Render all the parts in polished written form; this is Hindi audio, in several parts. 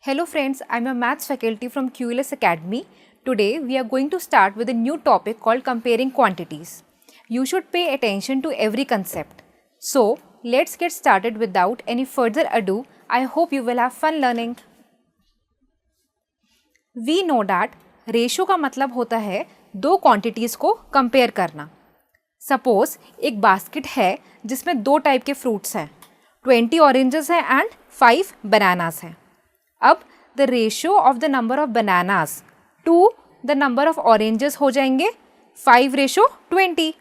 Hello friends, I am a maths faculty from QLS Academy. Today we are going to start with a new topic called comparing quantities. You should pay attention to every concept. So let's get started without any further ado. I hope you will have fun learning. We know that ratio का मतलब होता है दो क्वांटिटीज़ को कंपेयर करना. सपोज एक बास्केट है जिसमें दो टाइप के फ्रूट्स हैं, 20 ऑरेंजेस हैं एंड 5 बनानास हैं. अब the ratio of the number of bananas to the number of oranges हो जाएंगे 5:20.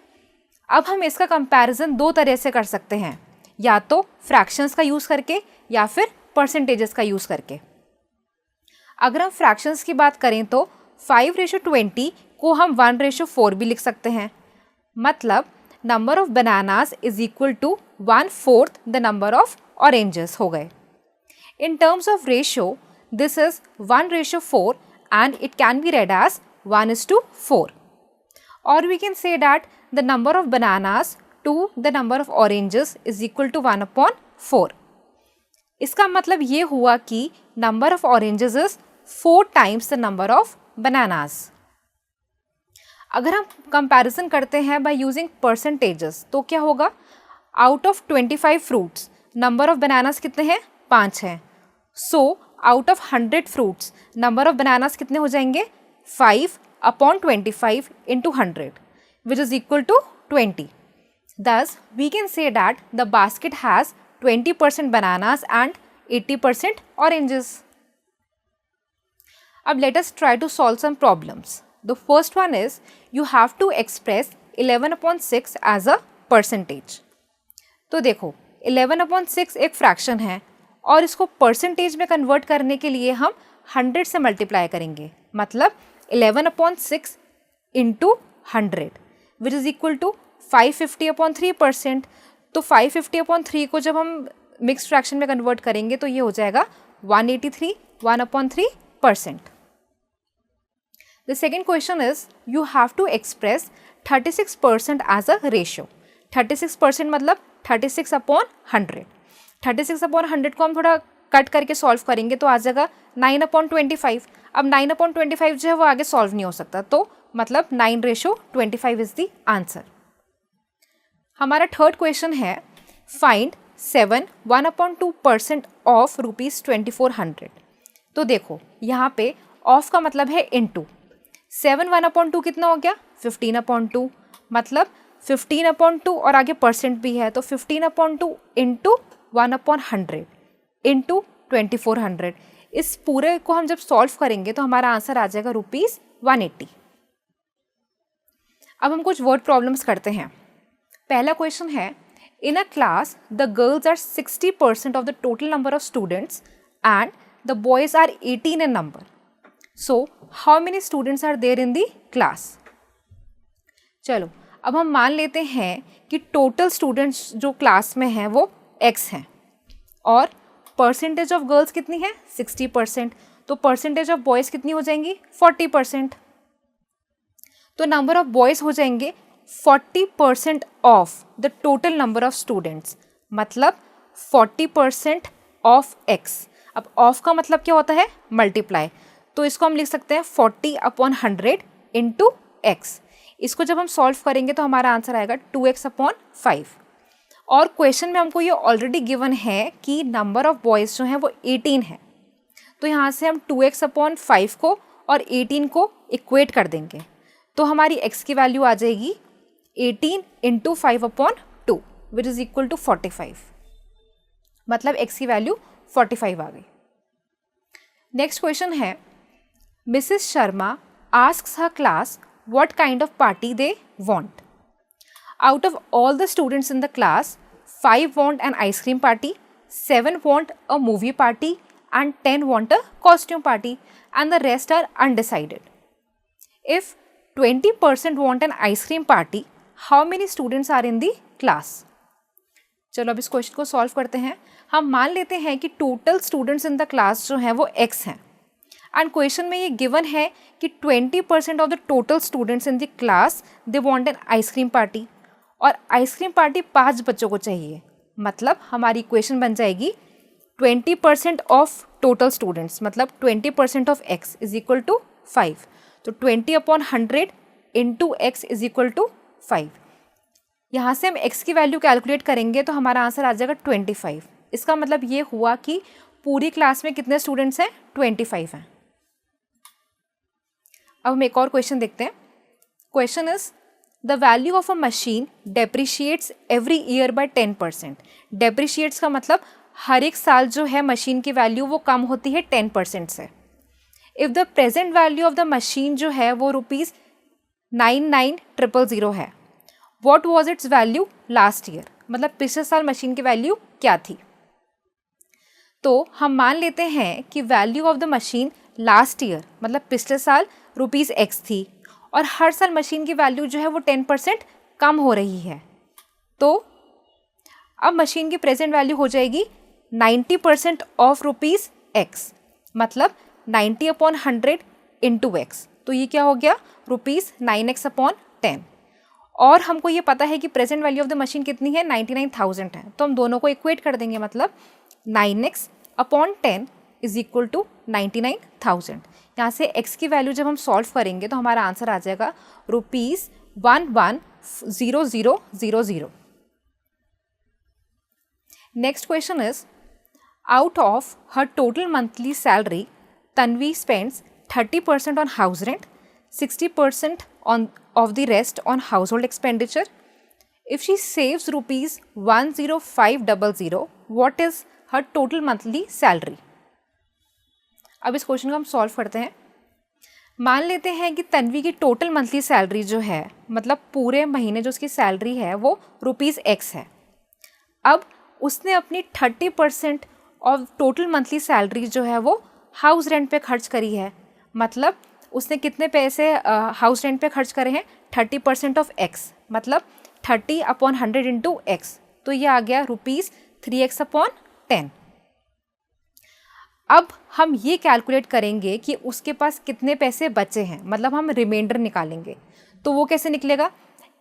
अब हम इसका कंपैरिजन दो तरह से कर सकते हैं, या तो फ्रैक्शंस का यूज़ करके या फिर परसेंटेजेस का यूज़ करके. अगर हम फ्रैक्शंस की बात करें तो 5:20 को हम 1:4 भी लिख सकते हैं. मतलब number of bananas is equal to 1/4 the number of oranges हो गए. In terms of ratio, this is 1:4 and it can be read as 1:4. Or we can say that the number of bananas to the number of oranges is equal to 1/4. इसका मतलब ये हुआ कि number of oranges is 4 times the number of bananas. अगर हम comparison करते हैं by using percentages तो क्या होगा? Out of 25 fruits, number of bananas कितने हैं? 5 हैं. So out of 100 fruits number of bananas कितने हो जाएंगे? 5/25 into 100 which is equal to 20. Thus we can say that the basket has 20% bananas and 80% oranges. अब let us try to solve some problems. The first one is you have to express 11/6 as a percentage. तो देखो 11/6 एक फ्रैक्शन है और इसको परसेंटेज में कन्वर्ट करने के लिए हम 100 से मल्टीप्लाई करेंगे. मतलब 11/6 into 100 which is equal to 550/3%. तो 550/3 को जब हम मिक्स फ्रैक्शन में कन्वर्ट करेंगे तो ये हो जाएगा 183 1/3%. The second question is you have to express 36% as a ratio. 36% मतलब 36/100. 36/100 को हम थोड़ा कट करके सॉल्व करेंगे तो आ जाएगा 9/25. अब 9/25 जो है वो आगे सॉल्व नहीं हो सकता, तो मतलब 9:25 इज द आंसर. हमारा थर्ड क्वेश्चन है फाइंड 7 1/2% ऑफ ₹2400. तो देखो यहाँ पे ऑफ का मतलब है इनटू. 7 1/2 कितना हो गया? 15/2. मतलब 15/2 और आगे परसेंट भी है तो 15/2 इंटू 1/100 इंटू 2400. इस पूरे को हम जब सॉल्व करेंगे तो हमारा आंसर आ जाएगा ₹180. अब हम कुछ वर्ड प्रॉब्लम्स करते हैं. पहला क्वेश्चन है in a class the girls are 60% of the total number of students and the boys are 18 in number. So how many students are there in the class? चलो अब हम मान लेते हैं कि टोटल स्टूडेंट्स जो क्लास में हैं वो x हैं और परसेंटेज ऑफ गर्ल्स कितनी है? 60%. तो परसेंटेज ऑफ बॉयज़ कितनी हो जाएंगी? 40%. तो नंबर ऑफ बॉयज़ हो जाएंगे 40% of the total number of students. मतलब 40% ऑफ x. अब ऑफ का मतलब क्या होता है? मल्टीप्लाई. तो इसको हम लिख सकते हैं 40/100 इंटू x. इसको जब हम सॉल्व करेंगे तो हमारा आंसर आएगा 2x/5. और क्वेश्चन में हमको ये ऑलरेडी गिवन है कि नंबर ऑफ बॉयज़ जो हैं वो 18 है. तो यहाँ से हम 2x/5 को और 18 को इक्वेट कर देंगे तो हमारी x की वैल्यू आ जाएगी 18 into 5/2 which is equal to 45. मतलब x की वैल्यू 45 आ गई. नेक्स्ट क्वेश्चन है Mrs Sharma asks her class what kind of party they want. Out of all the students in the class, 5 want an ice cream party, 7 want a movie party and 10 want a costume party and the rest are undecided. If 20% want an ice cream party, how many students are in the class? चलो अब इस क्वेश्चन को सॉल्व करते हैं. हम मान लेते हैं कि total students in the class जो हैं वो x हैं एंड क्वेश्चन में ये गिवन है कि 20% of the total students in the class they want an ice cream party और आइसक्रीम पार्टी 5 बच्चों को चाहिए. मतलब हमारी इक्वेशन बन जाएगी 20% ऑफ टोटल स्टूडेंट्स, मतलब 20% of x is equal to 5. तो 20/100 into x is equal to 5. यहाँ से हम x की वैल्यू कैलकुलेट करेंगे तो हमारा आंसर आ जाएगा 25. इसका मतलब ये हुआ कि पूरी क्लास में कितने स्टूडेंट्स हैं? 25 हैं. अब हम एक और क्वेश्चन देखते हैं. Question is the value of a machine depreciates every year by 10%. Depreciates का मतलब हर एक साल जो है मशीन की वैल्यू वो कम होती है 10% से. If the present value of the machine जो है वो ₹99,000 है, what was it's value last year. मतलब पिछले साल मशीन की वैल्यू क्या थी. तो हम मान लेते हैं कि value of the machine last year मतलब पिछले साल ₹X थी और हर साल मशीन की वैल्यू जो है वो 10% कम हो रही है. तो अब मशीन की प्रेजेंट वैल्यू हो जाएगी 90% ऑफ ₹X, मतलब 90/100 इंटू x. तो ये क्या हो गया? ₹9x/10. और हमको ये पता है कि present value of the machine कितनी है? 99,000 है. तो हम दोनों को इक्वेट कर देंगे, मतलब 9x/10 इज इक्वल टू 99,000. यहाँ से x की वैल्यू जब हम सॉल्व करेंगे तो हमारा आंसर आ जाएगा ₹11,000. Next question is out of her total monthly salary Tanvi spends 30% on house rent, 60% of the rest on household expenditure. If she saves ₹105,000, what is her total monthly salary? अब इस क्वेश्चन को हम सॉल्व करते हैं. मान लेते हैं कि तन्वी की टोटल मंथली सैलरी जो है, मतलब पूरे महीने जो उसकी सैलरी है वो ₹X है. अब उसने अपनी 30% ऑफ टोटल मंथली सैलरी जो है वो हाउस रेंट पे खर्च करी है. मतलब उसने कितने पैसे हाउस रेंट पे खर्च करे हैं? 30% ऑफ x, मतलब 30/100 इंटू x. तो ये आ गया ₹3x/10. अब हम ये कैलकुलेट करेंगे कि उसके पास कितने पैसे बचे हैं, मतलब हम रिमाइंडर निकालेंगे. तो वो कैसे निकलेगा?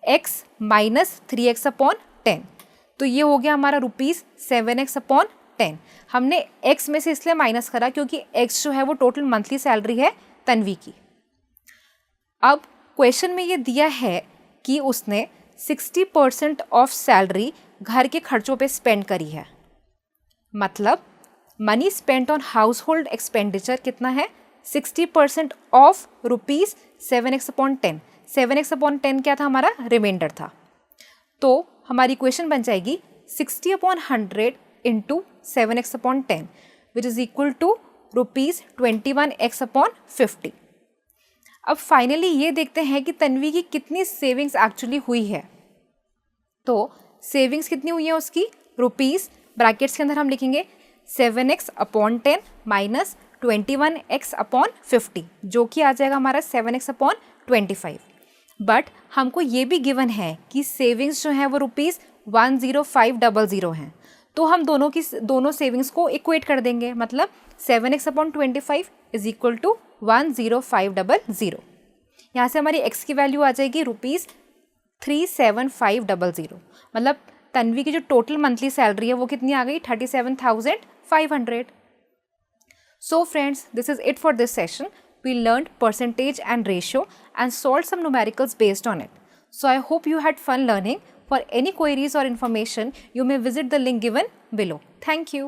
x minus 3x/10. तो ये हो गया हमारा ₹7x/10. हमने x में से इसलिए माइनस करा क्योंकि x जो है वो टोटल मंथली सैलरी है तन्वी की. अब क्वेश्चन में ये दिया है कि उसने 60% ऑफ सैलरी घर के खर्चों पे स्पेंड करी है. मतलब money spent on house hold expenditure कितना है? 60% ऑफ ₹7x/10. 7x/10 क्या था? हमारा रिमाइंडर था. तो हमारी इक्वेशन बन जाएगी 60/100 into 7x/10 which is equal to ₹21x/50. अब फाइनली ये देखते हैं कि तन्वी की कितनी सेविंग्स एक्चुअली हुई है. तो सेविंग्स कितनी हुई है उसकी? रुपीज़ ब्रैकेट्स के अंदर हम लिखेंगे 7x/10 माइनस 21x/50 जो कि आ जाएगा हमारा 7x/25. बट हमको ये भी गिवन है कि सेविंग्स जो है वो ₹105,000 हैं. तो हम दोनों सेविंग्स को इक्वेट कर देंगे, मतलब 7x/25 इज इक्वल टू 105,000. यहाँ से हमारी x की वैल्यू आ जाएगी ₹375,000. मतलब तन्वी की जो टोटल मंथली सैलरी है वो कितनी आ गई? 37,500. So friends, this is it for this session. We learned percentage and ratio and solved some numericals based on it. So I hope you had fun learning. For any queries or information, you may visit the link given below. Thank you.